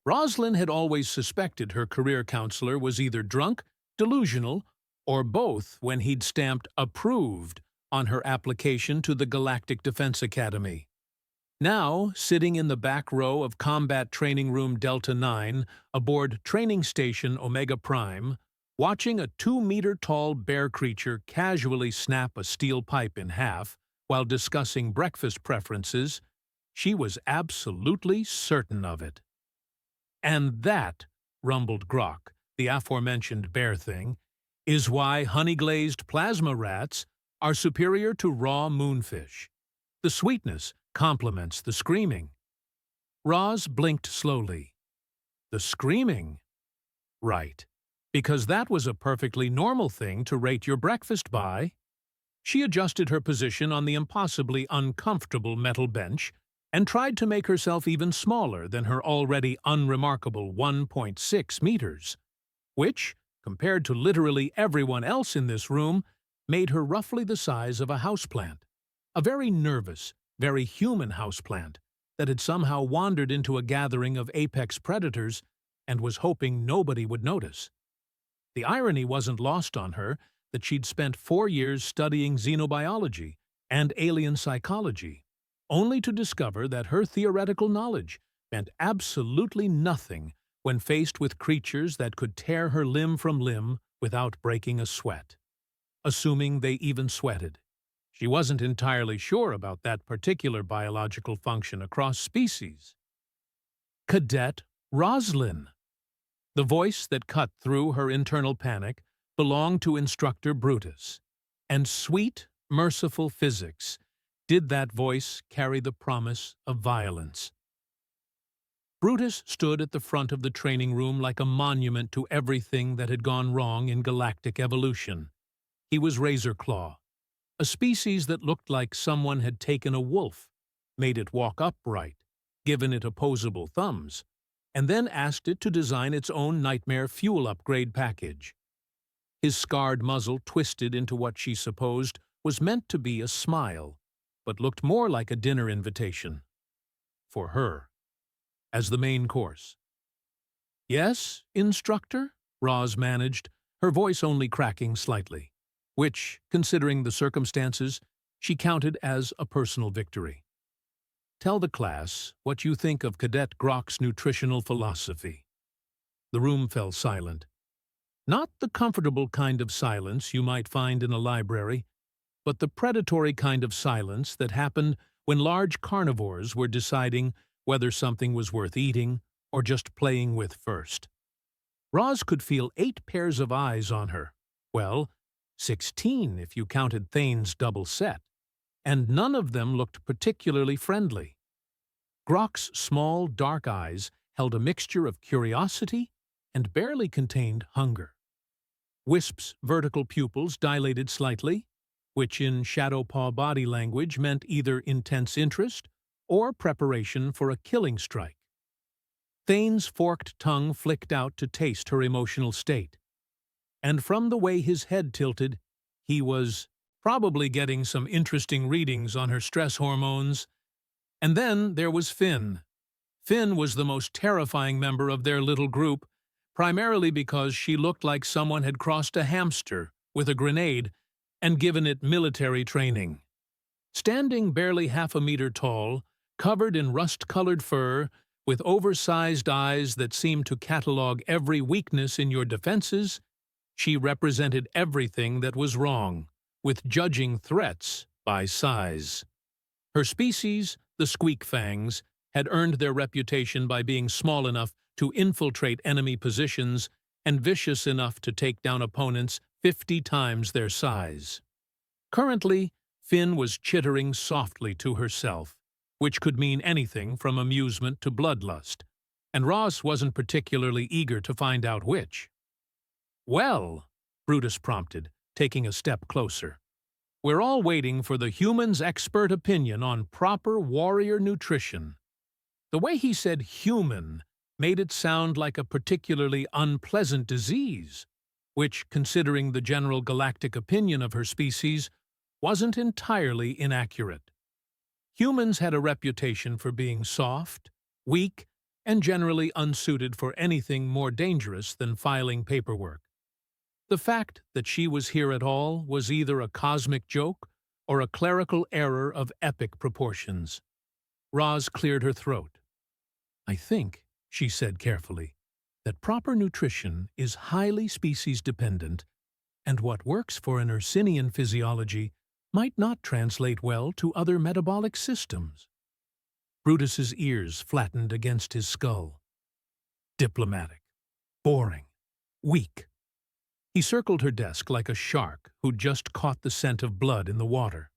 Roslyn had always suspected her career counselor was either drunk, delusional, or both when he'd stamped "approved" on her application to the Galactic Defense Academy. Now, sitting in the back row of Combat Training Room Delta 9 aboard Training Station Omega Prime, watching a 2-meter-tall bear creature casually snap a steel pipe in half while discussing breakfast preferences, she was absolutely certain of it. "And that," rumbled Grok, the aforementioned bear thing, "is why honey-glazed plasma rats are superior to raw moonfish. The sweetness complements the screaming." Roz blinked slowly. The screaming? Right, because that was a perfectly normal thing to rate your breakfast by. She adjusted her position on the impossibly uncomfortable metal bench and tried to make herself even smaller than her already unremarkable 1.6 meters, which, compared to literally everyone else in this room, made her roughly the size of a houseplant, a very nervous, very human houseplant that had somehow wandered into a gathering of apex predators and was hoping nobody would notice. The irony wasn't lost on her that she'd spent 4 years studying xenobiology and alien psychology, only to discover that her theoretical knowledge meant absolutely nothing when faced with creatures that could tear her limb from limb without breaking a sweat. Assuming they even sweated. She wasn't entirely sure about that particular biological function across species. Cadet Roslyn. The voice that cut through her internal panic belonged to Instructor Brutus, and sweet, merciful physics did that voice carry the promise of violence. Brutus stood at the front of the training room like a monument to everything that had gone wrong in galactic evolution. He was Razorclaw, a species that looked like someone had taken a wolf, made it walk upright, given it opposable thumbs, and then asked it to design its own nightmare fuel upgrade package. His scarred muzzle twisted into what she supposed was meant to be a smile, but looked more like a dinner invitation. For her. As the main course. "Yes, Instructor?" Roz managed, her voice only cracking slightly, which, considering the circumstances, she counted as a personal victory. "Tell the class what you think of Cadet Grok's nutritional philosophy." The room fell silent. Not the comfortable kind of silence you might find in a library, but the predatory kind of silence that happened when large carnivores were deciding whether something was worth eating or just playing with first. Roz could feel 8 pairs of eyes on her. Well, 16 if you counted Thane's double set, and none of them looked particularly friendly. Grok's small, dark eyes held a mixture of curiosity and barely contained hunger. Wisp's vertical pupils dilated slightly, which in Shadowpaw body language meant either intense interest or preparation for a killing strike. Thane's forked tongue flicked out to taste her emotional state, and from the way his head tilted, he was probably getting some interesting readings on her stress hormones. And then there was Finn. Finn was the most terrifying member of their little group, primarily because she looked like someone had crossed a hamster with a grenade and given it military training. Standing barely half a meter tall, covered in rust-colored fur, with oversized eyes that seemed to catalog every weakness in your defenses, she represented everything that was wrong, with judging threats by size. Her species, the Squeakfangs, had earned their reputation by being small enough to infiltrate enemy positions and vicious enough to take down opponents 50 times their size. Currently, Finn was chittering softly to herself, which could mean anything from amusement to bloodlust, and Ross wasn't particularly eager to find out which. "Well," Brutus prompted, taking a step closer, "we're all waiting for the human's expert opinion on proper warrior nutrition." The way he said human made it sound like a particularly unpleasant disease, which, considering the general galactic opinion of her species, wasn't entirely inaccurate. Humans had a reputation for being soft, weak, and generally unsuited for anything more dangerous than filing paperwork. The fact that she was here at all was either a cosmic joke or a clerical error of epic proportions. Roz cleared her throat. "I think," she said carefully, "that proper nutrition is highly species-dependent, and what works for an Ursinian physiology might not translate well to other metabolic systems." Brutus's ears flattened against his skull. Diplomatic. Boring. Weak. He circled her desk like a shark who'd just caught the scent of blood in the water.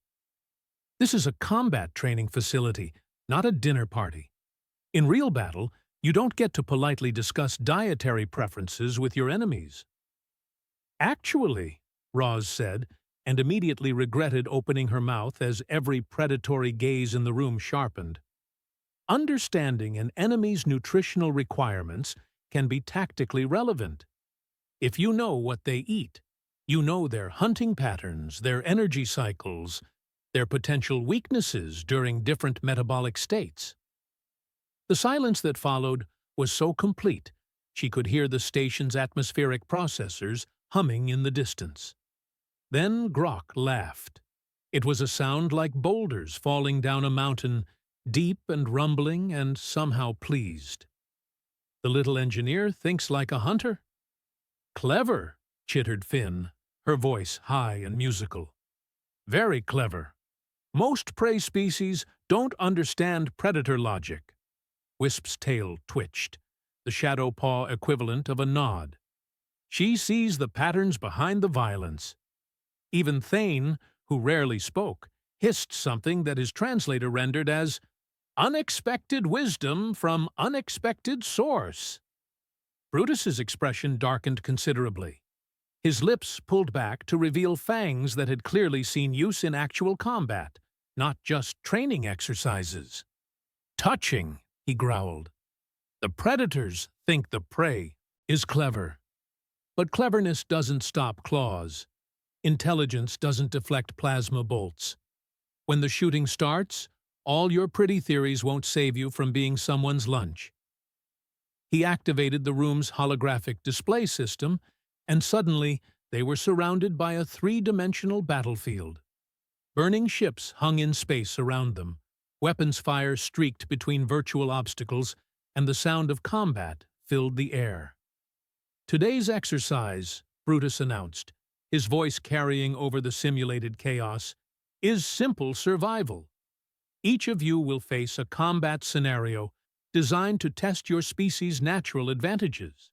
"This is a combat training facility, not a dinner party. In real battle, you don't get to politely discuss dietary preferences with your enemies." "Actually," Roz said, and immediately regretted opening her mouth as every predatory gaze in the room sharpened, "understanding an enemy's nutritional requirements can be tactically relevant. If you know what they eat, you know their hunting patterns, their energy cycles, their potential weaknesses during different metabolic states." The silence that followed was so complete she could hear the station's atmospheric processors humming in the distance. Then Grok laughed. It was a sound like boulders falling down a mountain, deep and rumbling and somehow pleased. "The little engineer thinks like a hunter?" "Clever," chittered Finn, her voice high and musical. "Very clever. Most prey species don't understand predator logic." Wisp's tail twitched, the shadow paw equivalent of a nod. "She sees the patterns behind the violence." Even Thane, who rarely spoke, hissed something that his translator rendered as "unexpected wisdom from unexpected source." Brutus's expression darkened considerably. His lips pulled back to reveal fangs that had clearly seen use in actual combat, not just training exercises. "Touching," he growled. "The predators think the prey is clever. But cleverness doesn't stop claws. Intelligence doesn't deflect plasma bolts. When the shooting starts, all your pretty theories won't save you from being someone's lunch." He activated the room's holographic display system, and suddenly they were surrounded by a three-dimensional battlefield. Burning ships hung in space around them, weapons fire streaked between virtual obstacles, and the sound of combat filled the air. "Today's exercise," Brutus announced, his voice carrying over the simulated chaos, "is simple survival. Each of you will face a combat scenario designed to test your species' natural advantages.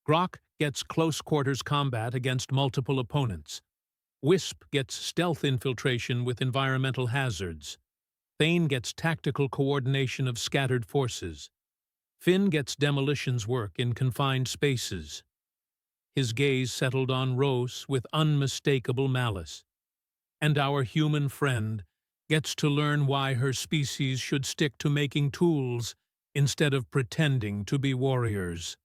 Grok gets close-quarters combat against multiple opponents. Wisp gets stealth infiltration with environmental hazards. Thane gets tactical coordination of scattered forces. Finn gets demolitions work in confined spaces." His gaze settled on Rose with unmistakable malice. "And our human friend gets to learn why her species should stick to making tools instead of pretending to be warriors."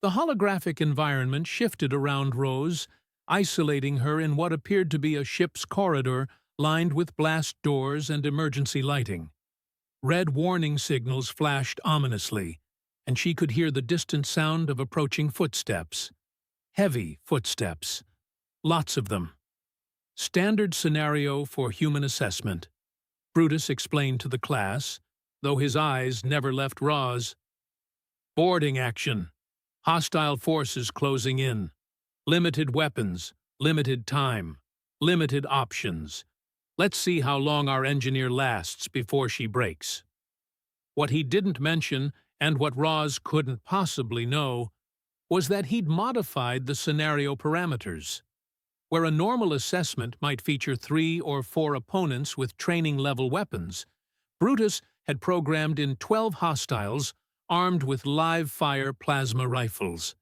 The holographic environment shifted around Rose, isolating her in what appeared to be a ship's corridor lined with blast doors and emergency lighting. Red warning signals flashed ominously, and she could hear the distant sound of approaching footsteps. Heavy footsteps. Lots of them. "Standard scenario for human assessment," Brutus explained to the class, though his eyes never left Roz. "Boarding action. Hostile forces closing in. Limited weapons. Limited time. Limited options. Let's see how long our engineer lasts before she breaks." What he didn't mention, and what Roz couldn't possibly know, was that he'd modified the scenario parameters. Where a normal assessment might feature 3 or 4 opponents with training-level weapons, Brutus had programmed in 12 hostiles armed with live-fire plasma rifles.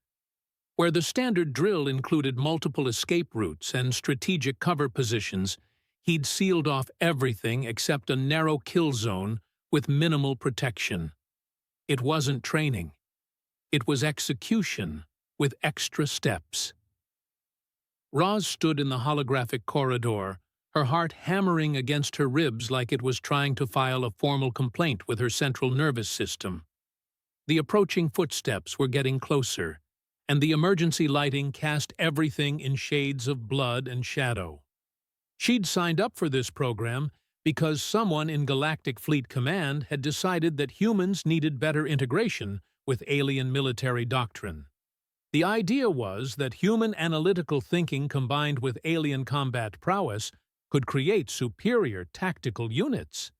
Where the standard drill included multiple escape routes and strategic cover positions, he'd sealed off everything except a narrow kill zone with minimal protection. It wasn't training. It was execution with extra steps. Roz stood in the holographic corridor, her heart hammering against her ribs like it was trying to file a formal complaint with her central nervous system. The approaching footsteps were getting closer, and the emergency lighting cast everything in shades of blood and shadow. She'd signed up for this program because someone in Galactic Fleet Command had decided that humans needed better integration with alien military doctrine. The idea was that human analytical thinking combined with alien combat prowess could create superior tactical units.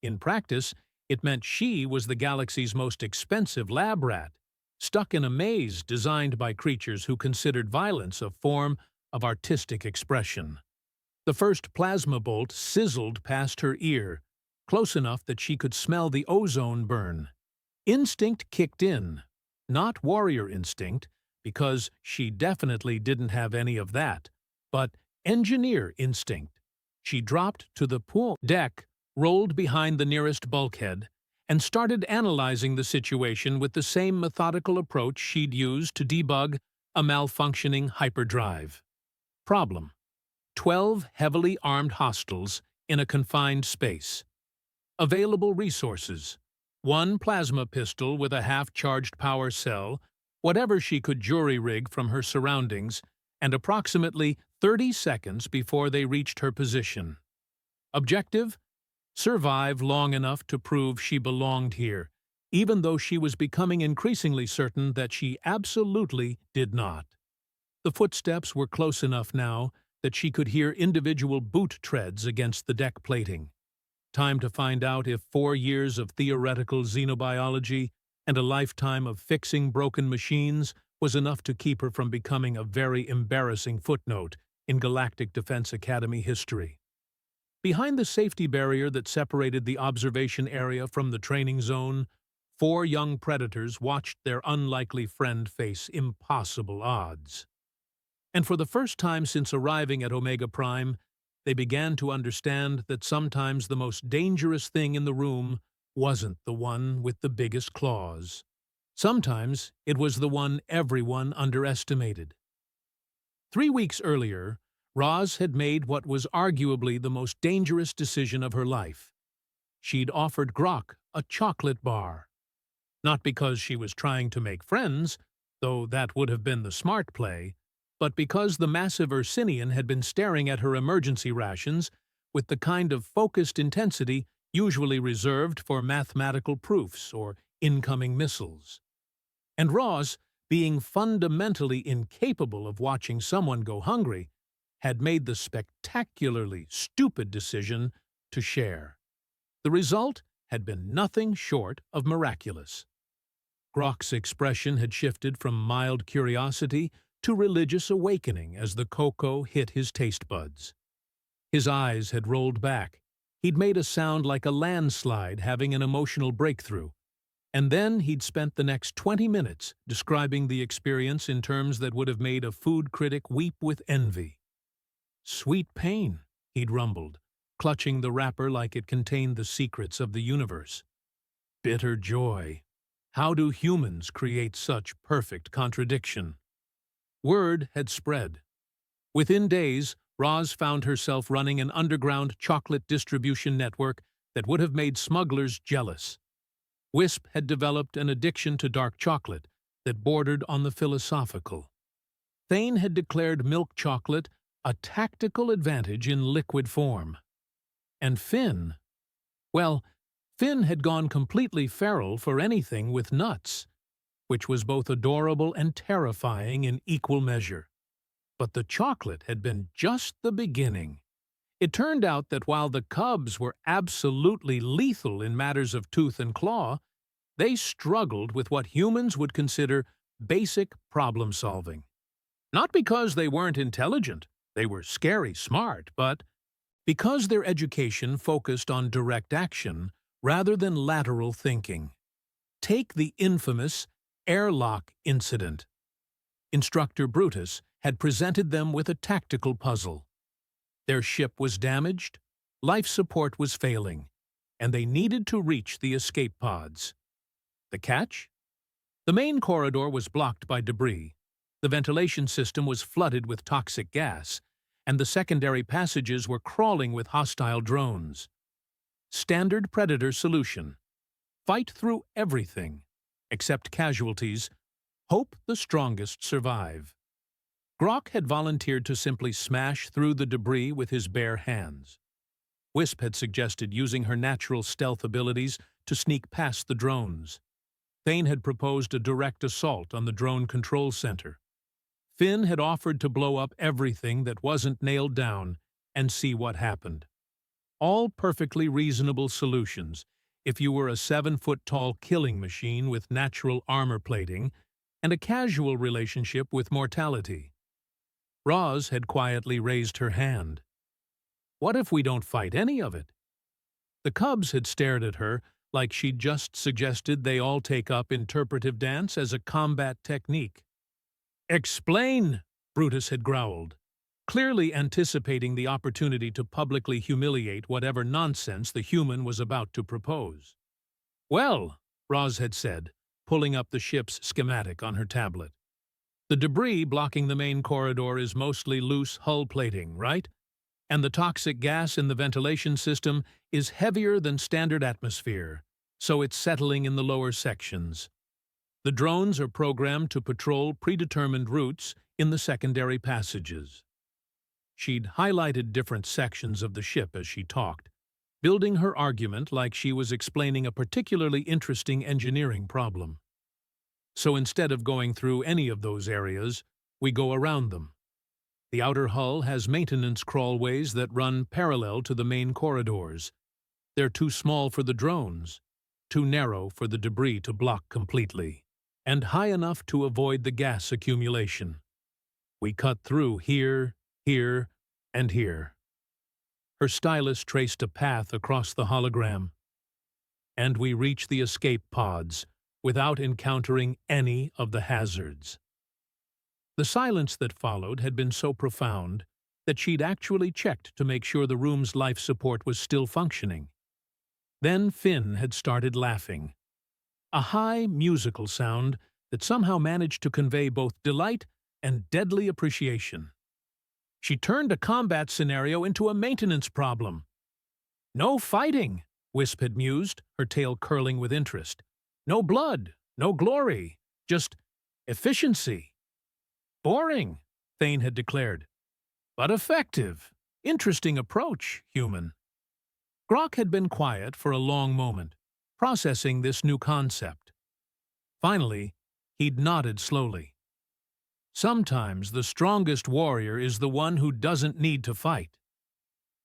In practice, it meant she was the galaxy's most expensive lab rat, stuck in a maze designed by creatures who considered violence a form of artistic expression. The first plasma bolt sizzled past her ear, close enough that she could smell the ozone burn. Instinct kicked in, not warrior instinct, because she definitely didn't have any of that, but engineer instinct. She dropped to the pool deck, rolled behind the nearest bulkhead, and started analyzing the situation with the same methodical approach she'd used to debug a malfunctioning hyperdrive. Problem: 12 heavily armed hostiles in a confined space. Available resources: 1 plasma pistol with a half-charged power cell, whatever she could jury-rig from her surroundings, and approximately 30 seconds before they reached her position. Objective: survive long enough to prove she belonged here, even though she was becoming increasingly certain that she absolutely did not. The footsteps were close enough now that she could hear individual boot treads against the deck plating. Time to find out if 4 years of theoretical xenobiology and a lifetime of fixing broken machines was enough to keep her from becoming a very embarrassing footnote in Galactic Defense Academy history. Behind the safety barrier that separated the observation area from the training zone, 4 young predators watched their unlikely friend face impossible odds. And for the first time since arriving at Omega Prime, they began to understand that sometimes the most dangerous thing in the room wasn't the one with the biggest claws. Sometimes it was the one everyone underestimated. 3 weeks earlier, Roz had made what was arguably the most dangerous decision of her life. She'd offered Grok a chocolate bar. Not because she was trying to make friends, though that would have been the smart play, but because the massive Ursinian had been staring at her emergency rations with the kind of focused intensity usually reserved for mathematical proofs or incoming missiles. And Roz, being fundamentally incapable of watching someone go hungry, had made the spectacularly stupid decision to share. The result had been nothing short of miraculous. Grok's expression had shifted from mild curiosity to religious awakening as the cocoa hit his taste buds. His eyes had rolled back. He'd made a sound like a landslide having an emotional breakthrough. And then he'd spent the next 20 minutes describing the experience in terms that would have made a food critic weep with envy. "Sweet pain," he'd rumbled, clutching the wrapper like it contained the secrets of the universe. "Bitter joy. How do humans create such perfect contradiction?" Word had spread. Within days, Roz found herself running an underground chocolate distribution network that would have made smugglers jealous. Wisp had developed an addiction to dark chocolate that bordered on the philosophical. Thane had declared milk chocolate a tactical advantage in liquid form. And Finn, well, Finn had gone completely feral for anything with nuts, which was both adorable and terrifying in equal measure. But the chocolate had been just the beginning. It turned out that while the cubs were absolutely lethal in matters of tooth and claw, they struggled with what humans would consider basic problem-solving. Not because they weren't intelligent, they were scary smart, but because their education focused on direct action rather than lateral thinking. Take the infamous airlock incident. Instructor Brutus had presented them with a tactical puzzle. Their ship was damaged, life support was failing, and they needed to reach the escape pods. The catch? The main corridor was blocked by debris, the ventilation system was flooded with toxic gas, and the secondary passages were crawling with hostile drones. Standard Predator solution. Fight through everything, Accept casualties. Hope the strongest survive. Grok had volunteered to simply smash through the debris with his bare hands. Wisp had suggested using her natural stealth abilities to sneak past the drones. Thane had proposed a direct assault on the drone control center. Finn had offered to blow up everything that wasn't nailed down and see what happened. All perfectly reasonable solutions if you were a 7-foot-tall killing machine with natural armor plating and a casual relationship with mortality. Roz had quietly raised her hand. What if we don't fight any of it? The cubs had stared at her like she'd just suggested they all take up interpretive dance as a combat technique. "Explain," Brutus had growled, clearly anticipating the opportunity to publicly humiliate whatever nonsense the human was about to propose. "Well," Roz had said, pulling up the ship's schematic on her tablet. "The debris blocking the main corridor is mostly loose hull plating, right? And the toxic gas in the ventilation system is heavier than standard atmosphere, so it's settling in the lower sections. The drones are programmed to patrol predetermined routes in the secondary passages." She'd highlighted different sections of the ship as she talked, building her argument like she was explaining a particularly interesting engineering problem. "So instead of going through any of those areas, we go around them. The outer hull has maintenance crawlways that run parallel to the main corridors. They're too small for the drones, too narrow for the debris to block completely, and high enough to avoid the gas accumulation. We cut through here, here, and here." Her stylus traced a path across the hologram. "And we reach the escape pods without encountering any of the hazards." The silence that followed had been so profound that she'd actually checked to make sure the room's life support was still functioning. Then Finn had started laughing. A high, musical sound that somehow managed to convey both delight and deadly appreciation. She turned a combat scenario into a maintenance problem. "No fighting," Wisp had mused, her tail curling with interest. "No blood, no glory, just efficiency." "Boring," Thane had declared. "But effective. Interesting approach, human." Grok had been quiet for a long moment, processing this new concept. Finally, he'd nodded slowly. "Sometimes the strongest warrior is the one who doesn't need to fight."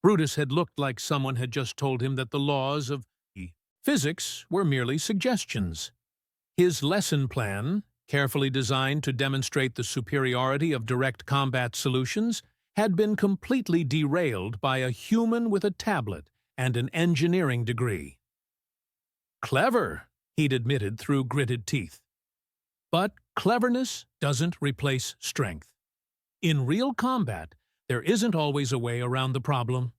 Brutus had looked like someone had just told him that the laws of physics were merely suggestions. His lesson plan, carefully designed to demonstrate the superiority of direct combat solutions, had been completely derailed by a human with a tablet and an engineering degree. "Clever," he'd admitted through gritted teeth. "But cleverness doesn't replace strength. In real combat, there isn't always a way around the problem."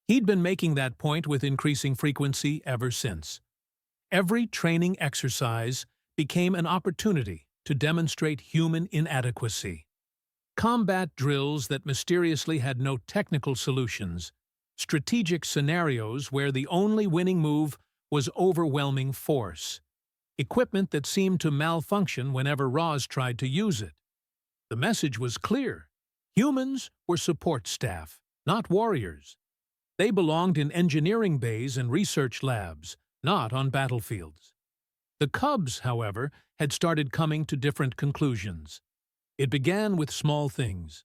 He'd been making that point with increasing frequency ever since. Every training exercise became an opportunity to demonstrate human inadequacy. Combat drills that mysteriously had no technical solutions, strategic scenarios where the only winning move was overwhelming force, equipment that seemed to malfunction whenever Roz tried to use it. The message was clear. Humans were support staff, not warriors. They belonged in engineering bays and research labs, not on battlefields. The cubs, however, had started coming to different conclusions. It began with small things.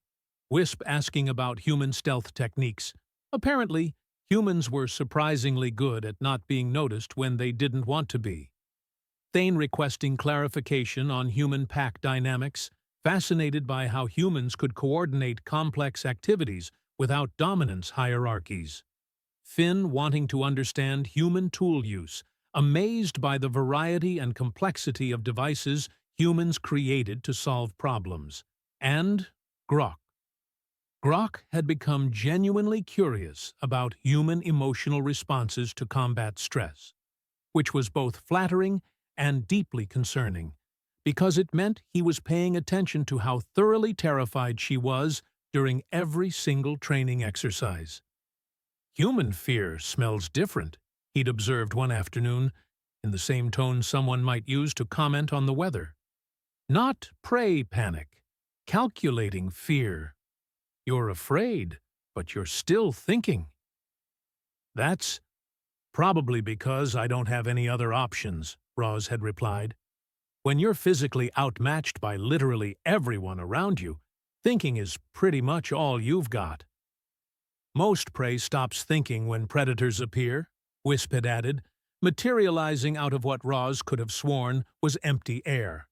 Wisp asking about human stealth techniques. Apparently, humans were surprisingly good at not being noticed when they didn't want to be. Thane requesting clarification on human pack dynamics, fascinated by how humans could coordinate complex activities without dominance hierarchies. Finn wanting to understand human tool use, amazed by the variety and complexity of devices humans created to solve problems. And Grok. Grok had become genuinely curious about human emotional responses to combat stress, which was both flattering and deeply concerning, because it meant he was paying attention to how thoroughly terrified she was during every single training exercise. "Human fear smells different," he'd observed one afternoon, in the same tone someone might use to comment on the weather. Not prey panic, calculating fear. You're afraid, but you're still thinking. That's probably because I don't have any other options, Roz had replied. When you're physically outmatched by literally everyone around you, thinking is pretty much all you've got. Most prey stops thinking when predators appear, Wisp had added, materializing out of what Roz could have sworn was empty air.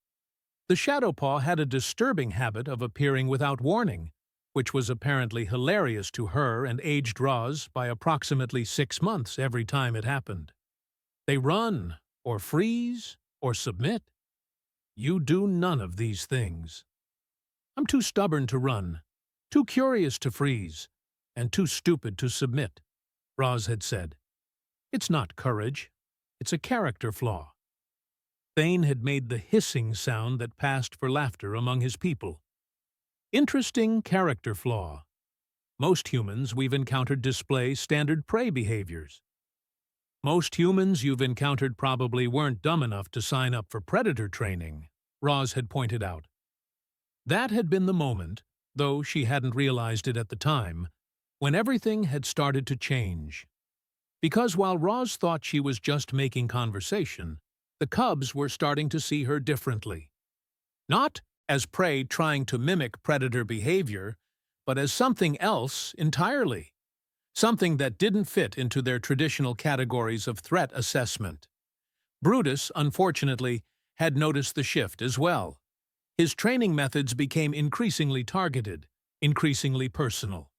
The Shadowpaw had a disturbing habit of appearing without warning, which was apparently hilarious to her and aged Roz by approximately 6 months every time it happened. They run, or freeze, or submit. You do none of these things. I'm too stubborn to run, too curious to freeze, and too stupid to submit, Roz had said. It's not courage, it's a character flaw. Thane had made the hissing sound that passed for laughter among his people. Interesting character flaw. Most humans we've encountered display standard prey behaviors. Most humans you've encountered probably weren't dumb enough to sign up for predator training, Roz had pointed out. That had been the moment, though she hadn't realized it at the time, when everything had started to change. Because while Roz thought she was just making conversation, the cubs were starting to see her differently. Not as prey trying to mimic predator behavior, but as something else entirely. Something that didn't fit into their traditional categories of threat assessment. Brutus, unfortunately, had noticed the shift as well. His training methods became increasingly targeted, increasingly personal.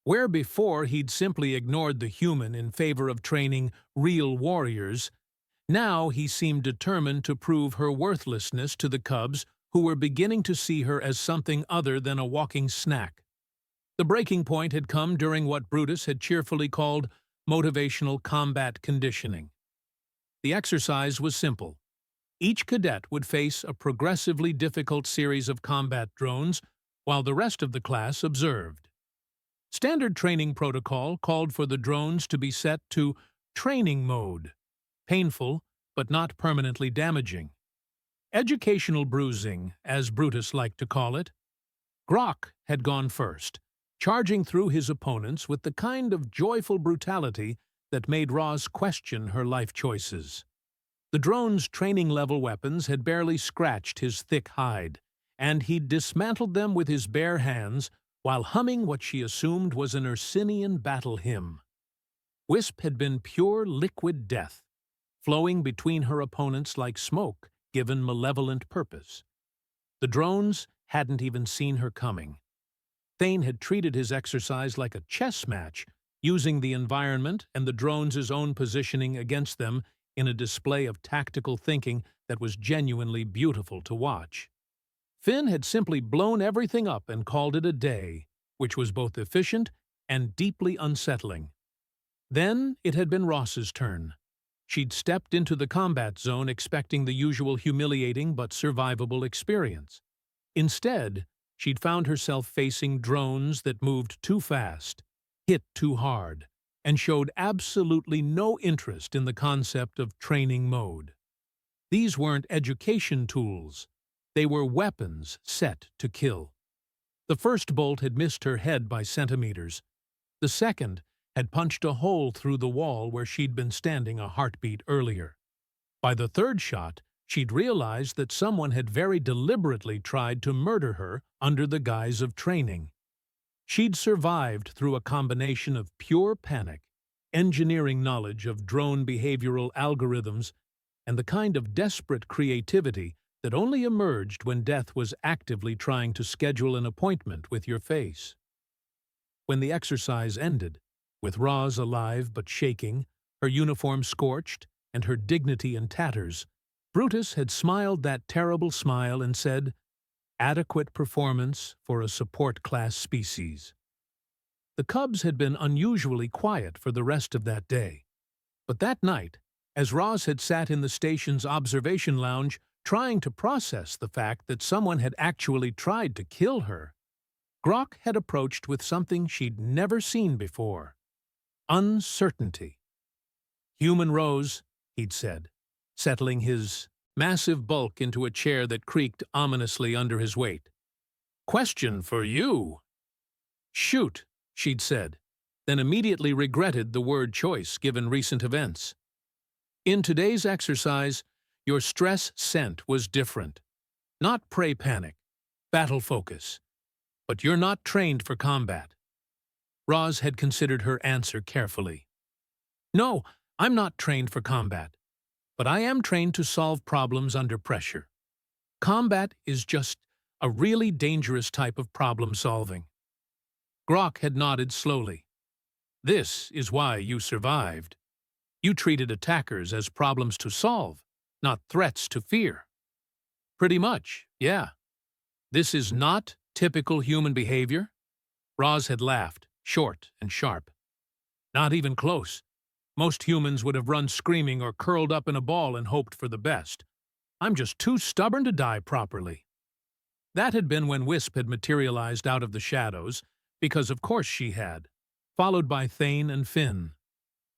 Where before he'd simply ignored the human in favor of training real warriors, now he seemed determined to prove her worthlessness to the cubs who were beginning to see her as something other than a walking snack. The breaking point had come during what Brutus had cheerfully called motivational combat conditioning. The exercise was simple. Each cadet would face a progressively difficult series of combat drones while the rest of the class observed. Standard training protocol called for the drones to be set to training mode, painful but not permanently damaging. Educational bruising, as Brutus liked to call it. Grok had gone first, charging through his opponents with the kind of joyful brutality that made Roz question her life choices. The drone's training-level weapons had barely scratched his thick hide, and he'd dismantled them with his bare hands while humming what she assumed was an Ursinian battle hymn. Wisp had been pure liquid death, flowing between her opponents like smoke given malevolent purpose. The drones hadn't even seen her coming. Thane had treated his exercise like a chess match, using the environment and the drones' own positioning against them in a display of tactical thinking that was genuinely beautiful to watch. Finn had simply blown everything up and called it a day, which was both efficient and deeply unsettling. Then it had been Ross's turn. She'd stepped into the combat zone expecting the usual humiliating but survivable experience. Instead, she'd found herself facing drones that moved too fast, hit too hard, and showed absolutely no interest in the concept of training mode. These weren't education tools. They were weapons set to kill. The first bolt had missed her head by centimeters. The second had punched a hole through the wall where she'd been standing a heartbeat earlier. By the third shot, she'd realized that someone had very deliberately tried to murder her under the guise of training. She'd survived through a combination of pure panic, engineering knowledge of drone behavioral algorithms, and the kind of desperate creativity that only emerged when death was actively trying to schedule an appointment with your face. When the exercise ended, with Roz alive but shaking, her uniform scorched, and her dignity in tatters, Brutus had smiled that terrible smile and said, "Adequate performance for a support class species." The cubs had been unusually quiet for the rest of that day. But that night, as Roz had sat in the station's observation lounge trying to process the fact that someone had actually tried to kill her, Grok had approached with something she'd never seen before: uncertainty. "Human Rose," he'd said, settling his massive bulk into a chair that creaked ominously under his weight. "Question for you." "Shoot," she'd said, then immediately regretted the word choice given recent events. "In today's exercise, your stress scent was different. Not prey panic, battle focus. But you're not trained for combat." Roz had considered her answer carefully. "No, I'm not trained for combat, but I am trained to solve problems under pressure. Combat is just a really dangerous type of problem solving." Grok had nodded slowly. "This is why you survived. You treated attackers as problems to solve, not threats to fear." "Pretty much, yeah. This is not typical human behavior?" Roz had laughed, short and sharp. "Not even close. Most humans would have run screaming or curled up in a ball and hoped for the best. I'm just too stubborn to die properly." That had been when Wisp had materialized out of the shadows, because of course she had, followed by Thane and Finn.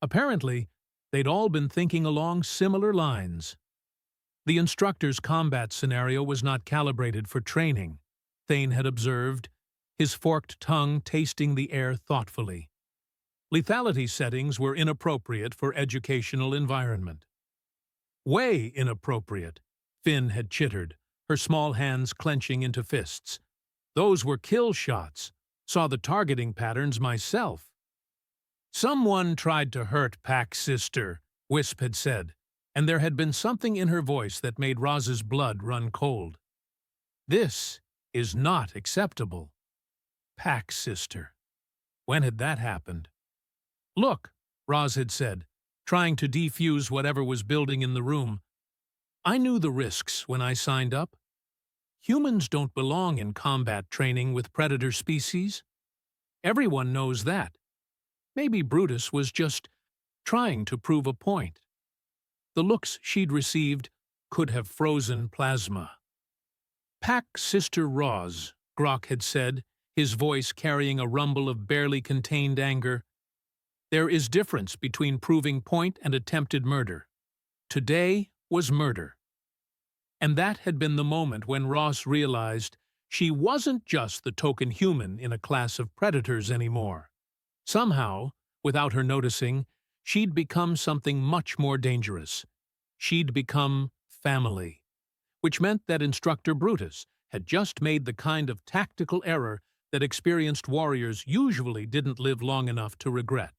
Apparently, they'd all been thinking along similar lines. The instructor's combat scenario was not calibrated for training, Thane had observed, his forked tongue tasting the air thoughtfully. Lethality settings were inappropriate for educational environment. "Way inappropriate," Finn had chittered, her small hands clenching into fists. "Those were kill shots. Saw the targeting patterns myself." "Someone tried to hurt Pack's sister," Wisp had said, and there had been something in her voice that made Roz's blood run cold. "This is not acceptable." Pack's sister. When had that happened? "Look," Roz had said, trying to defuse whatever was building in the room. "I knew the risks when I signed up. Humans don't belong in combat training with predator species. Everyone knows that. Maybe Brutus was just trying to prove a point." The looks she'd received could have frozen plasma. "Pack Sister Roz," Grok had said, his voice carrying a rumble of barely contained anger. "There is difference between proving point and attempted murder. Today was murder." And that had been the moment when Roz realized she wasn't just the token human in a class of predators anymore. Somehow, without her noticing, she'd become something much more dangerous. She'd become family, which meant that Instructor Brutus had just made the kind of tactical error that experienced warriors usually didn't live long enough to regret.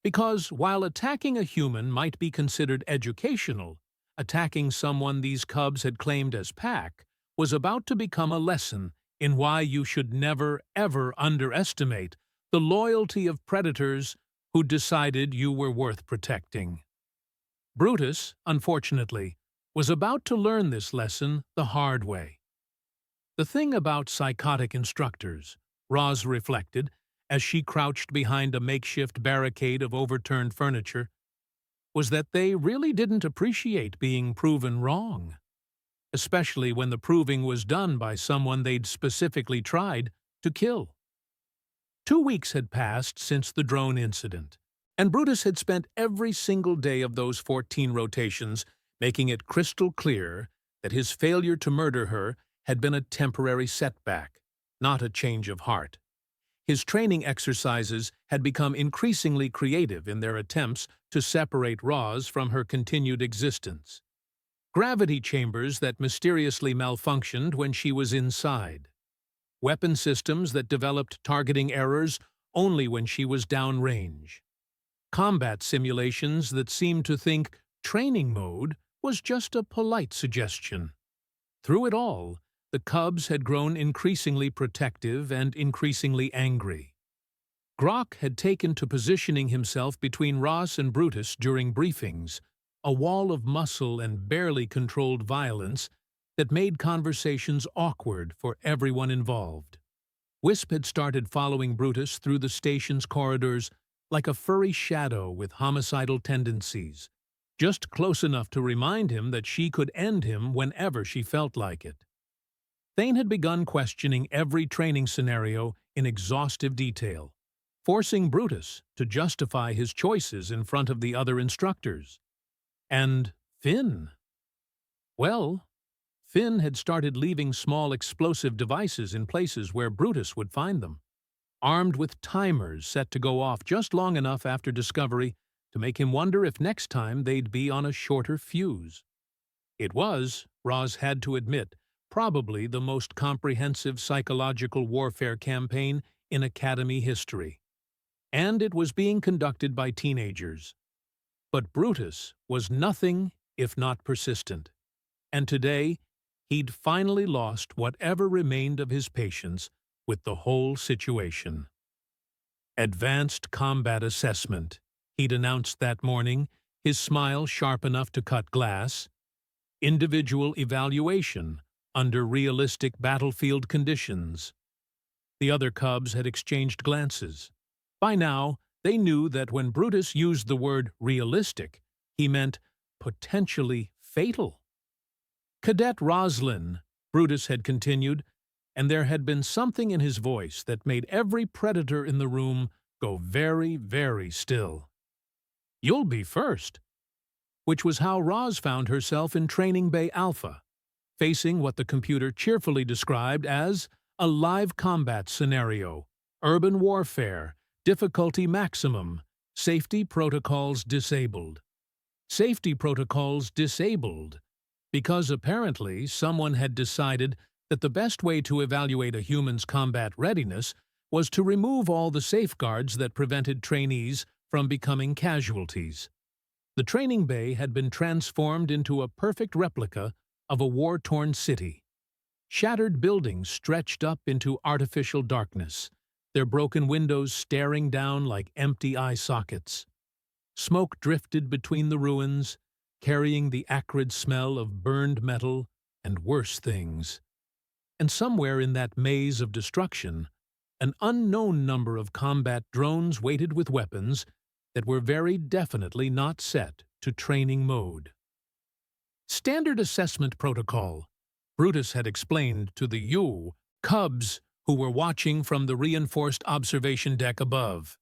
Because while attacking a human might be considered educational, attacking someone these cubs had claimed as Pack was about to become a lesson in why you should never, ever underestimate the loyalty of predators who decided you were worth protecting. Brutus, unfortunately, was about to learn this lesson the hard way. The thing about psychotic instructors, Roz reflected as she crouched behind a makeshift barricade of overturned furniture, was that they really didn't appreciate being proven wrong, especially when the proving was done by someone they'd specifically tried to kill. 2 weeks had passed since the drone incident, and Brutus had spent every single day of those 14 rotations making it crystal clear that his failure to murder her had been a temporary setback, not a change of heart. His training exercises had become increasingly creative in their attempts to separate Roz from her continued existence. Gravity chambers that mysteriously malfunctioned when she was inside. Weapon systems that developed targeting errors only when she was downrange. Combat simulations that seemed to think training mode was just a polite suggestion. Through it all, the cubs had grown increasingly protective and increasingly angry. Grok had taken to positioning himself between Roz and Brutus during briefings, a wall of muscle and barely controlled violence that made conversations awkward for everyone involved. Wisp had started following Brutus through the station's corridors like a furry shadow with homicidal tendencies, just close enough to remind him that she could end him whenever she felt like it. Thane had begun questioning every training scenario in exhaustive detail, forcing Brutus to justify his choices in front of the other instructors. And, Finn. Well, Finn had started leaving small explosive devices in places where Brutus would find them, armed with timers set to go off just long enough after discovery to make him wonder if next time they'd be on a shorter fuse. It was, Roz had to admit, probably the most comprehensive psychological warfare campaign in Academy history. And it was being conducted by teenagers. But Brutus was nothing if not persistent. And today, he'd finally lost whatever remained of his patience with the whole situation. Advanced Combat Assessment, he'd announced that morning, his smile sharp enough to cut glass. Individual evaluation under realistic battlefield conditions. The other cubs had exchanged glances. By now, they knew that when Brutus used the word realistic, he meant potentially fatal. Cadet Roslin, Brutus had continued, and there had been something in his voice that made every predator in the room go very, very still. You'll be first. Which was how Roz found herself in Training Bay Alpha, facing what the computer cheerfully described as a live combat scenario, urban warfare, difficulty maximum, safety protocols disabled. Safety protocols disabled, because apparently someone had decided that the best way to evaluate a human's combat readiness was to remove all the safeguards that prevented trainees from becoming casualties. The training bay had been transformed into a perfect replica of a war-torn city. Shattered buildings stretched up into artificial darkness, their broken windows staring down like empty eye sockets. Smoke drifted between the ruins, carrying the acrid smell of burned metal and worse things. And somewhere in that maze of destruction, an unknown number of combat drones waited with weapons that were very definitely not set to training mode. Standard assessment protocol, Brutus had explained to the cubs who were watching from the reinforced observation deck above.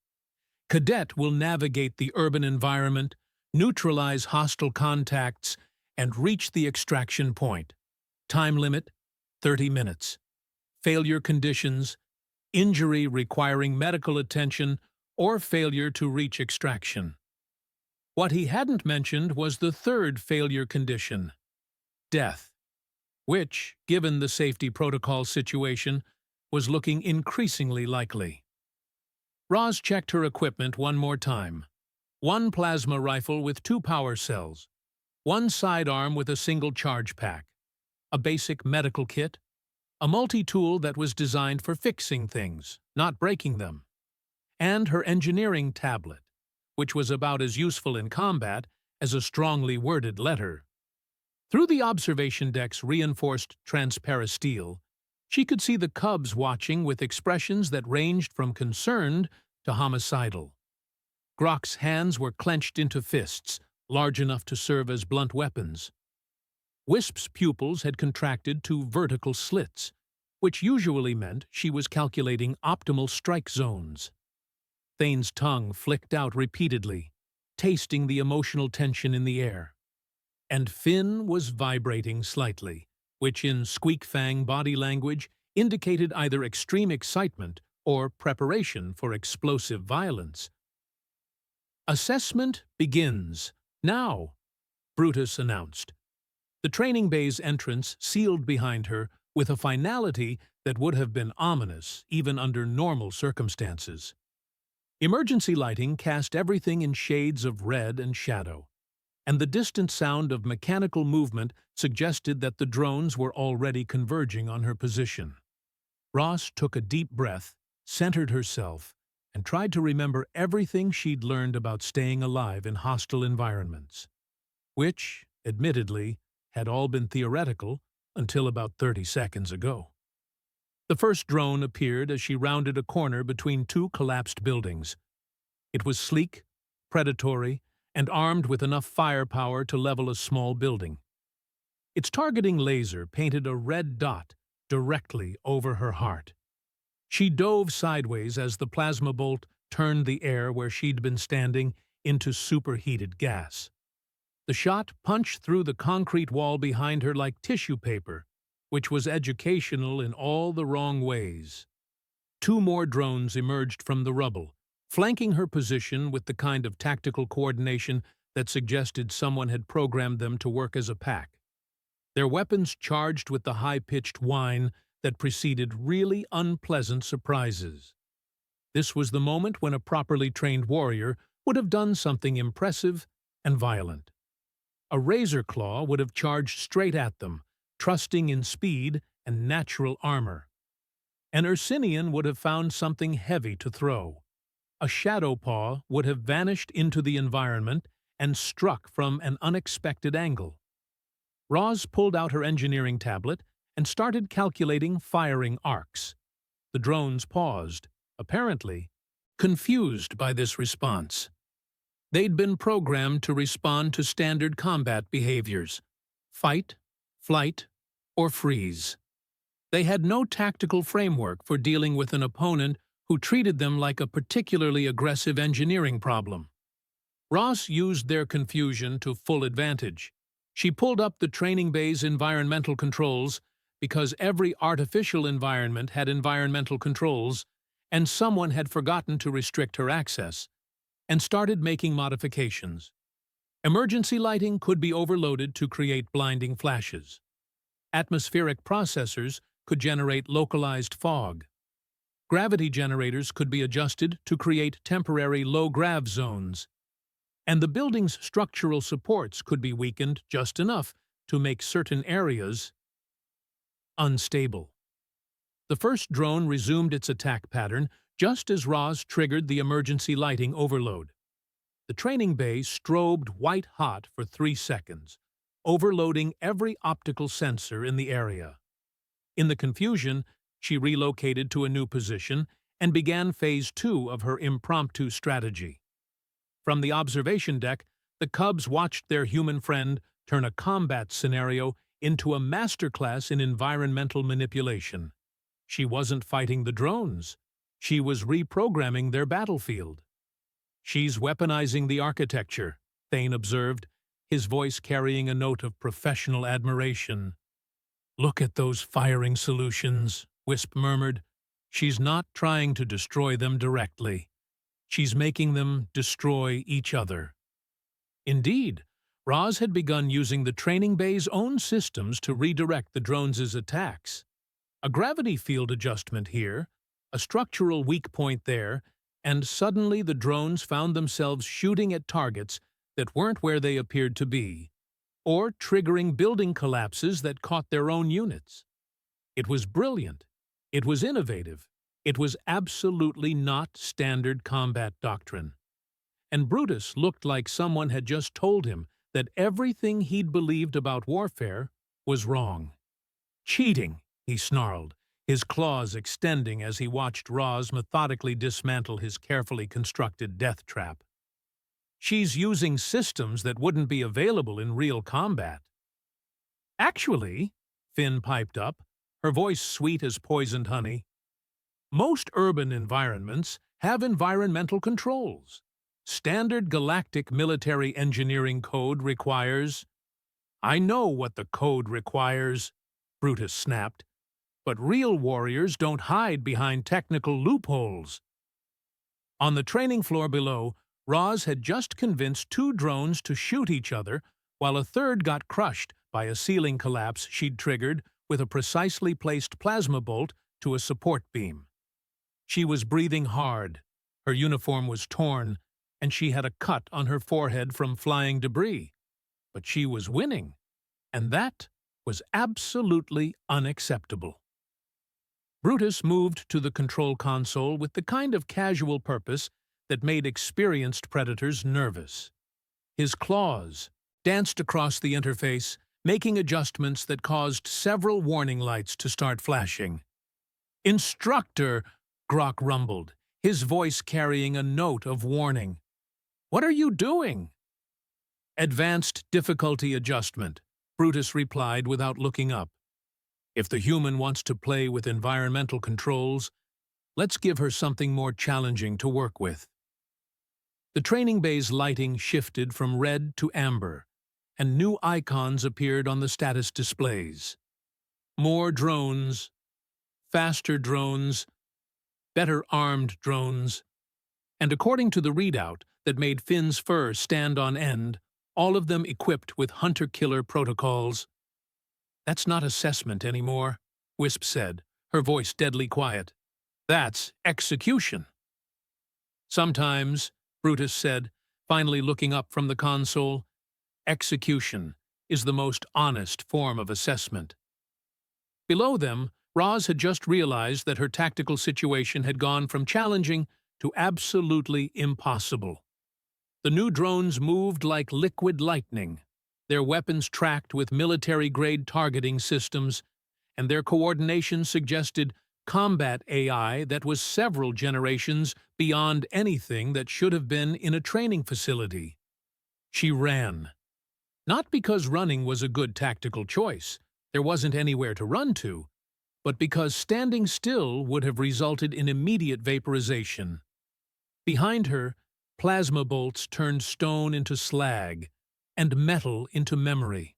Cadet will navigate the urban environment, neutralize hostile contacts, and reach the extraction point. Time limit, 30 minutes. Failure conditions, injury requiring medical attention, or failure to reach extraction. What he hadn't mentioned was the third failure condition, death, which, given the safety protocol situation, was looking increasingly likely. Roz checked her equipment one more time. One plasma rifle with 2 power cells, one sidearm with a single charge pack, a basic medical kit, a multi-tool that was designed for fixing things, not breaking them, and her engineering tablet, which was about as useful in combat as a strongly worded letter. Through the observation deck's reinforced transparasteel, she could see the cubs watching with expressions that ranged from concerned to homicidal. Grok's hands were clenched into fists, large enough to serve as blunt weapons. Wisp's pupils had contracted to vertical slits, which usually meant she was calculating optimal strike zones. Thane's tongue flicked out repeatedly, tasting the emotional tension in the air. And Finn was vibrating slightly, which in squeak-fang body language indicated either extreme excitement or preparation for explosive violence. Assessment begins now, Brutus announced. The training bay's entrance sealed behind her with a finality that would have been ominous even under normal circumstances. Emergency lighting cast everything in shades of red and shadow, and the distant sound of mechanical movement suggested that the drones were already converging on her position. Ross took a deep breath, centered herself, and tried to remember everything she'd learned about staying alive in hostile environments, which, admittedly, had all been theoretical until about 30 seconds ago. The first drone appeared as she rounded a corner between 2 collapsed buildings. It was sleek, predatory, and armed with enough firepower to level a small building. Its targeting laser painted a red dot directly over her heart. She dove sideways as the plasma bolt turned the air where she'd been standing into superheated gas. The shot punched through the concrete wall behind her like tissue paper, which was educational in all the wrong ways. Two more drones emerged from the rubble, flanking her position with the kind of tactical coordination that suggested someone had programmed them to work as a pack. Their weapons charged with the high-pitched whine that preceded really unpleasant surprises. This was the moment when a properly trained warrior would have done something impressive and violent. A razor claw would have charged straight at them, trusting in speed and natural armor. An Ursinian would have found something heavy to throw. A shadow paw would have vanished into the environment and struck from an unexpected angle. Roz pulled out her engineering tablet and started calculating firing arcs. The drones paused, apparently confused by this response. They'd been programmed to respond to standard combat behaviors: fight, flight, or freeze. They had no tactical framework for dealing with an opponent who treated them like a particularly aggressive engineering problem. Ross used their confusion to full advantage. She pulled up the training bay's environmental controls, because every artificial environment had environmental controls, and someone had forgotten to restrict her access, and started making modifications. Emergency lighting could be overloaded to create blinding flashes. Atmospheric processors could generate localized fog. Gravity generators could be adjusted to create temporary low-grav zones. And the building's structural supports could be weakened just enough to make certain areas unstable. The first drone resumed its attack pattern just as Roz triggered the emergency lighting overload. The training bay strobed white-hot for 3 seconds, overloading every optical sensor in the area. In the confusion, she relocated to a new position and began Phase 2 of her impromptu strategy. From the observation deck, the Cubs watched their human friend turn a combat scenario into a masterclass in environmental manipulation. She wasn't fighting the drones. She was reprogramming their battlefield. "She's weaponizing the architecture," Thane observed, his voice carrying a note of professional admiration. "Look at those firing solutions," Wisp murmured. "She's not trying to destroy them directly. She's making them destroy each other." Indeed, Roz had begun using the training bay's own systems to redirect the drones' attacks. A gravity field adjustment here, a structural weak point there, and suddenly the drones found themselves shooting at targets that weren't where they appeared to be, or triggering building collapses that caught their own units. It was brilliant. It was innovative. It was absolutely not standard combat doctrine. And Brutus looked like someone had just told him that everything he'd believed about warfare was wrong. "Cheating," he snarled, his claws extending as he watched Roz methodically dismantle his carefully constructed death trap. "She's using systems that wouldn't be available in real combat." "Actually," Finn piped up, her voice sweet as poisoned honey, "most urban environments have environmental controls. Standard galactic military engineering code requires—" "I know what the code requires," Brutus snapped, "but real warriors don't hide behind technical loopholes." On the training floor below, Roz had just convinced 2 drones to shoot each other, while a third got crushed by a ceiling collapse she'd triggered with a precisely placed plasma bolt to a support beam. She was breathing hard, her uniform was torn, and she had a cut on her forehead from flying debris. But she was winning, and that was absolutely unacceptable. Brutus moved to the control console with the kind of casual purpose that made experienced predators nervous. His claws danced across the interface, making adjustments that caused several warning lights to start flashing. "Instructor," Grok rumbled, his voice carrying a note of warning. "What are you doing?" "Advanced difficulty adjustment," Brutus replied without looking up. "If the human wants to play with environmental controls, let's give her something more challenging to work with." The training bay's lighting shifted from red to amber, and new icons appeared on the status displays. More drones, faster drones, better armed drones, and according to the readout that made Finn's fur stand on end, all of them equipped with hunter-killer protocols. "That's not assessment anymore," Wisp said, her voice deadly quiet. "That's execution." "Sometimes," Brutus said, finally looking up from the console, "execution is the most honest form of assessment." Below them, Roz had just realized that her tactical situation had gone from challenging to absolutely impossible. The new drones moved like liquid lightning, their weapons tracked with military-grade targeting systems, and their coordination suggested combat AI that was several generations beyond anything that should have been in a training facility. She ran. Not because running was a good tactical choice, there wasn't anywhere to run to, but because standing still would have resulted in immediate vaporization. Behind her, plasma bolts turned stone into slag, and metal into memory.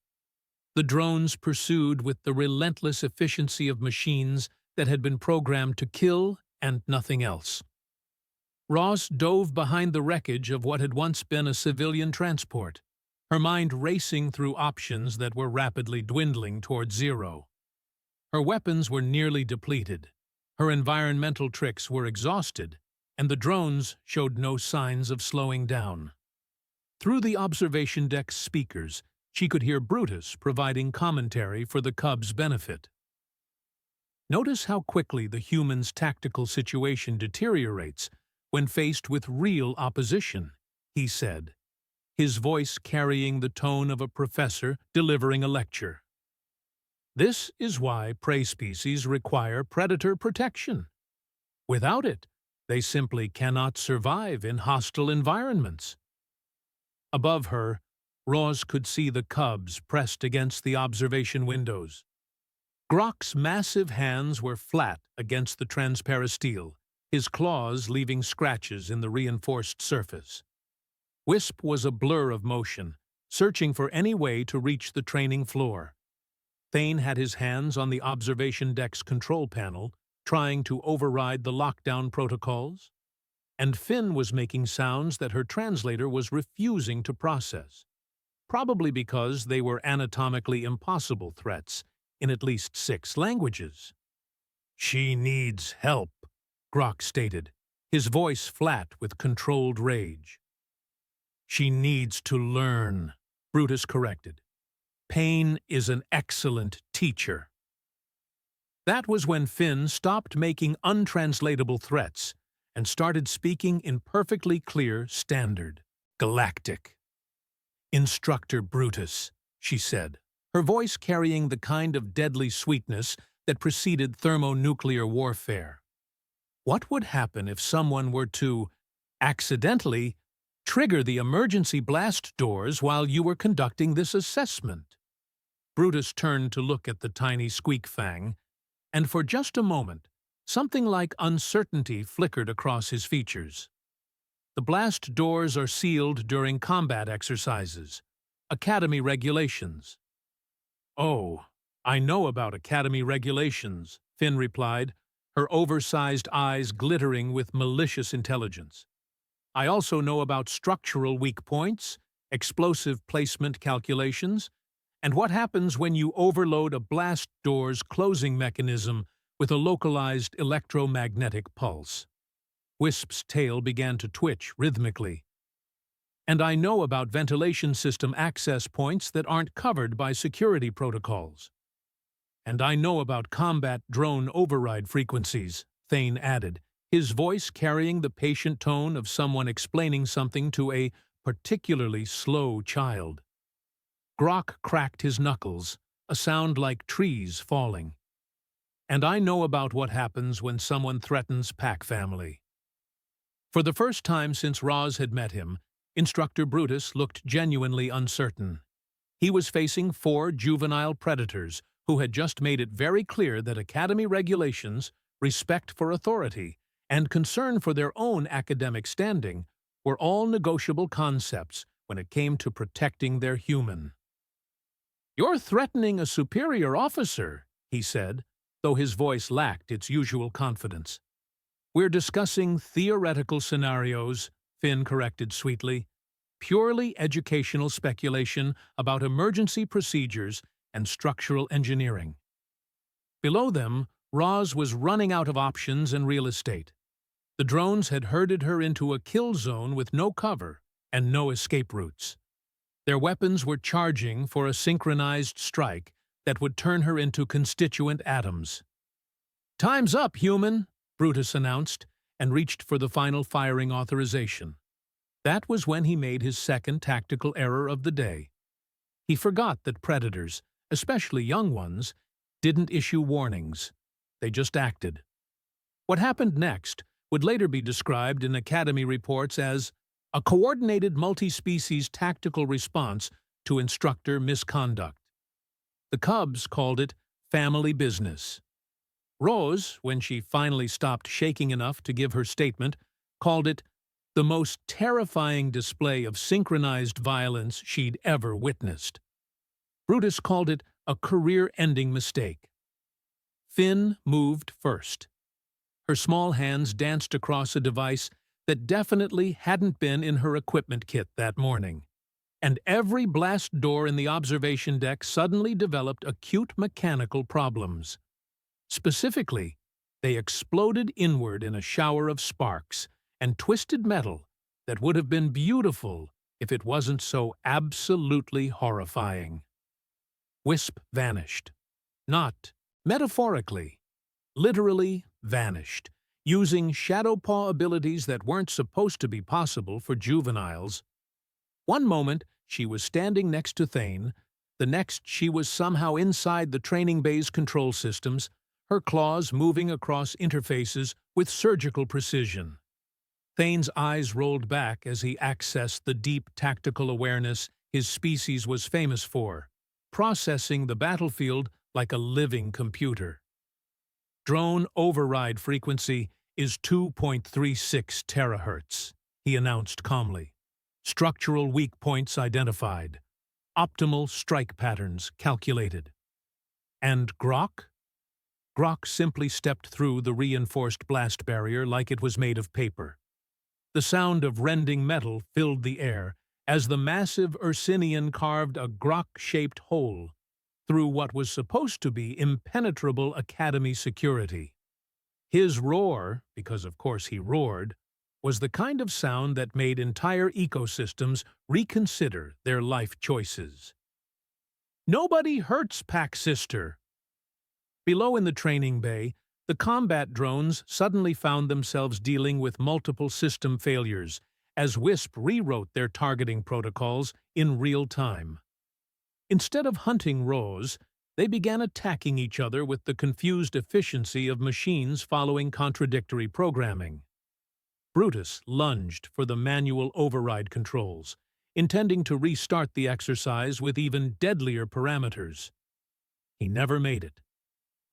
The drones pursued with the relentless efficiency of machines that had been programmed to kill and nothing else. Ross dove behind the wreckage of what had once been a civilian transport, her mind racing through options that were rapidly dwindling toward zero. Her weapons were nearly depleted, her environmental tricks were exhausted, and the drones showed no signs of slowing down. Through the observation deck's speakers, she could hear Brutus providing commentary for the Cubs' benefit. "Notice how quickly the human's tactical situation deteriorates when faced with real opposition," he said, his voice carrying the tone of a professor delivering a lecture. "This is why prey species require predator protection. Without it, they simply cannot survive in hostile environments." Above her, Roz could see the cubs pressed against the observation windows. Grok's massive hands were flat against the transparasteel, his claws leaving scratches in the reinforced surface. Wisp was a blur of motion, searching for any way to reach the training floor. Thane had his hands on the observation deck's control panel, trying to override the lockdown protocols, and Finn was making sounds that her translator was refusing to process, probably because they were anatomically impossible threats in at least 6 languages. "She needs help," Grok stated, his voice flat with controlled rage. "She needs to learn," Brutus corrected. "Pain is an excellent teacher." That was when Finn stopped making untranslatable threats and started speaking in perfectly clear standard, galactic. "Instructor Brutus," she said, her voice carrying the kind of deadly sweetness that preceded thermonuclear warfare. "What would happen if someone were to, accidentally, trigger the emergency blast doors while you were conducting this assessment?" Brutus turned to look at the tiny squeak fang, and for just a moment, something like uncertainty flickered across his features. "The blast doors are sealed during combat exercises. Academy regulations." "Oh, I know about Academy regulations," Finn replied, her oversized eyes glittering with malicious intelligence. "I also know about structural weak points, explosive placement calculations, and what happens when you overload a blast door's closing mechanism with a localized electromagnetic pulse." Wisp's tail began to twitch rhythmically. "And I know about ventilation system access points that aren't covered by security protocols." "And I know about combat drone override frequencies," Thane added, his voice carrying the patient tone of someone explaining something to a particularly slow child. Grok cracked his knuckles, a sound like trees falling. "And I know about what happens when someone threatens pack family." For the first time since Roz had met him, Instructor Brutus looked genuinely uncertain. He was facing 4 juvenile predators who had just made it very clear that Academy regulations, respect for authority, and concern for their own academic standing were all negotiable concepts when it came to protecting their human. "You're threatening a superior officer," he said, though his voice lacked its usual confidence. "We're discussing theoretical scenarios," Finn corrected sweetly. "Purely educational speculation about emergency procedures and structural engineering." Below them, Roz was running out of options and real estate. The drones had herded her into a kill zone with no cover and no escape routes. Their weapons were charging for a synchronized strike that would turn her into constituent atoms. "Time's up, human," Brutus announced, and reached for the final firing authorization. That was when he made his second tactical error of the day. He forgot that predators, especially young ones, didn't issue warnings. They just acted. What happened next would later be described in Academy reports as a coordinated multi-species tactical response to instructor misconduct. The Cubs called it family business. Rose, when she finally stopped shaking enough to give her statement, called it the most terrifying display of synchronized violence she'd ever witnessed. Brutus called it a career-ending mistake. Finn moved first. Her small hands danced across a device that definitely hadn't been in her equipment kit that morning, and every blast door in the observation deck suddenly developed acute mechanical problems. Specifically, they exploded inward in a shower of sparks and twisted metal that would have been beautiful if it wasn't so absolutely horrifying. Wisp vanished. Not metaphorically, literally vanished, using shadow paw abilities that weren't supposed to be possible for juveniles. One moment, she was standing next to Thane, the next she was somehow inside the training bay's control systems, her claws moving across interfaces with surgical precision. Thane's eyes rolled back as he accessed the deep tactical awareness his species was famous for, processing the battlefield like a living computer. "Drone override frequency is 2.36 terahertz, he announced calmly. "Structural weak points identified. Optimal strike patterns calculated." "And Grok?" Grok simply stepped through the reinforced blast barrier like it was made of paper. The sound of rending metal filled the air as the massive Ursinian carved a Grok-shaped hole through what was supposed to be impenetrable Academy security. His roar, because of course he roared, was the kind of sound that made entire ecosystems reconsider their life choices. "Nobody hurts, Pack Sister." Below in the training bay, the combat drones suddenly found themselves dealing with multiple system failures as Wisp rewrote their targeting protocols in real time. Instead of hunting Rose, they began attacking each other with the confused efficiency of machines following contradictory programming. Brutus lunged for the manual override controls, intending to restart the exercise with even deadlier parameters. He never made it.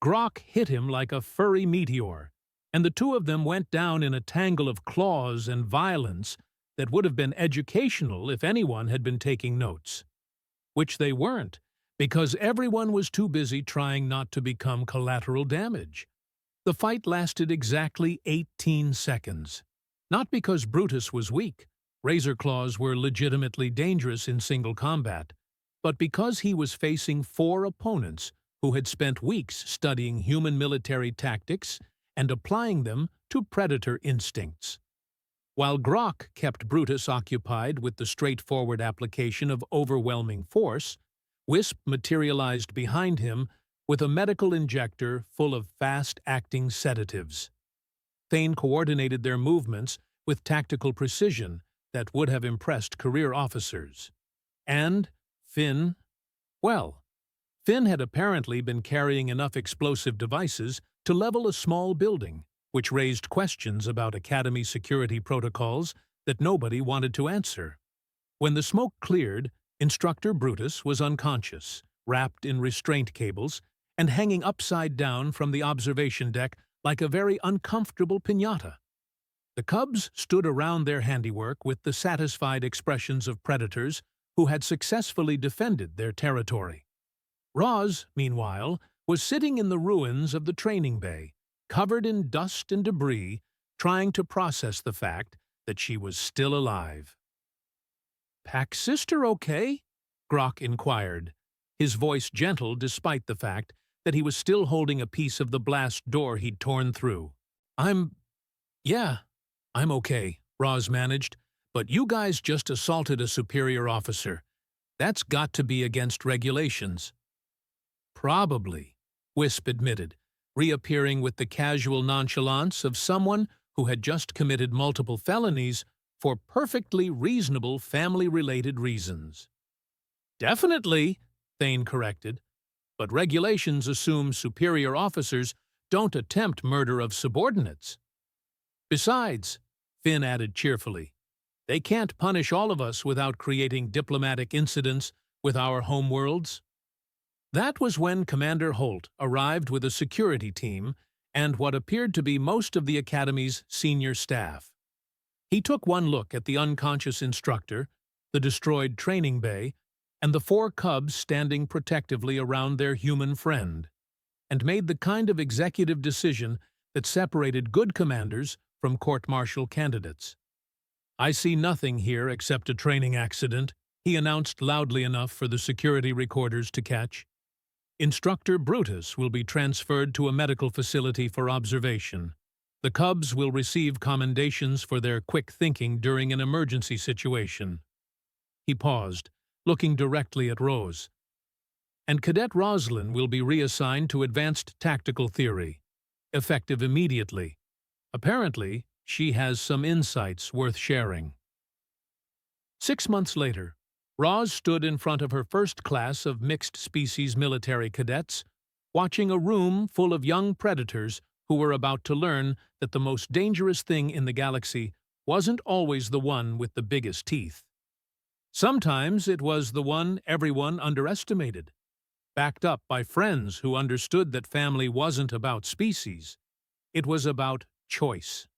Grok hit him like a furry meteor, and the two of them went down in a tangle of claws and violence that would have been educational if anyone had been taking notes. Which they weren't, because everyone was too busy trying not to become collateral damage. The fight lasted exactly 18 seconds. Not because Brutus was weak, razor claws were legitimately dangerous in single combat, but because he was facing 4 opponents who had spent weeks studying human military tactics and applying them to predator instincts. While Grok kept Brutus occupied with the straightforward application of overwhelming force, Wisp materialized behind him with a medical injector full of fast-acting sedatives. Thane coordinated their movements with tactical precision that would have impressed career officers. And Finn, well, Finn had apparently been carrying enough explosive devices to level a small building, which raised questions about Academy security protocols that nobody wanted to answer. When the smoke cleared, Instructor Brutus was unconscious, wrapped in restraint cables, and hanging upside down from the observation deck like a very uncomfortable piñata. The Cubs stood around their handiwork with the satisfied expressions of predators who had successfully defended their territory. Roz, meanwhile, was sitting in the ruins of the training bay, covered in dust and debris, trying to process the fact that she was still alive. "Pack sister okay?" Grok inquired, his voice gentle despite the fact that he was still holding a piece of the blast door he'd torn through. Yeah, I'm okay," Roz managed, "but you guys just assaulted a superior officer. That's got to be against regulations." "Probably," Wisp admitted, reappearing with the casual nonchalance of someone who had just committed multiple felonies for perfectly reasonable family-related reasons. "Definitely," Thane corrected, "but regulations assume superior officers don't attempt murder of subordinates. Besides," Finn added cheerfully, "they can't punish all of us without creating diplomatic incidents with our homeworlds." That was when Commander Holt arrived with a security team and what appeared to be most of the Academy's senior staff. He took one look at the unconscious instructor, the destroyed training bay, and the 4 cubs standing protectively around their human friend, and made the kind of executive decision that separated good commanders from court-martial candidates. "I see nothing here except a training accident," he announced loudly enough for the security recorders to catch. "Instructor Brutus will be transferred to a medical facility for observation. The Cubs will receive commendations for their quick thinking during an emergency situation." He paused, looking directly at Rose. "And Cadet Roslyn will be reassigned to Advanced Tactical Theory, effective immediately. Apparently, she has some insights worth sharing." 6 months later, Roz stood in front of her first class of mixed-species military cadets, watching a room full of young predators who were about to learn that the most dangerous thing in the galaxy wasn't always the one with the biggest teeth. Sometimes it was the one everyone underestimated, backed up by friends who understood that family wasn't about species. It was about choice.